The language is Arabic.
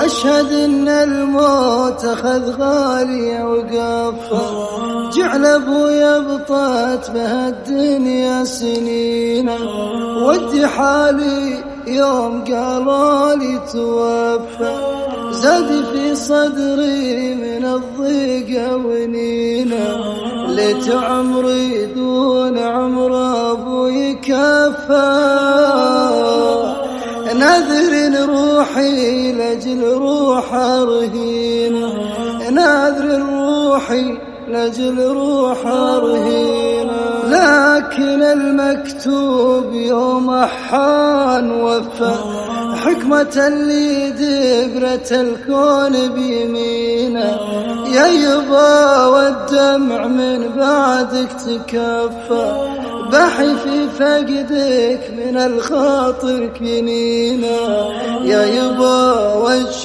أشهد إن الموت أخذ غالي وقفه، جعل أبويا بطات بها الدنيا سنين، ودي حالي يوم قالوا لي توفى، زاد في صدري من الضيق ونينه، ليت عمري دون عمر أبوي كفى، ناذر روحي لأجل روح رهينة، ناذر روحي لأجل روح رهينة، لكن المكتوب يوم أحان وفى، حكمة اللي دبرة الكون بيمينه، يا يبا والدمع من بعدك تكفى، بحي في فقدك من الخاطر كنينه، يا يبا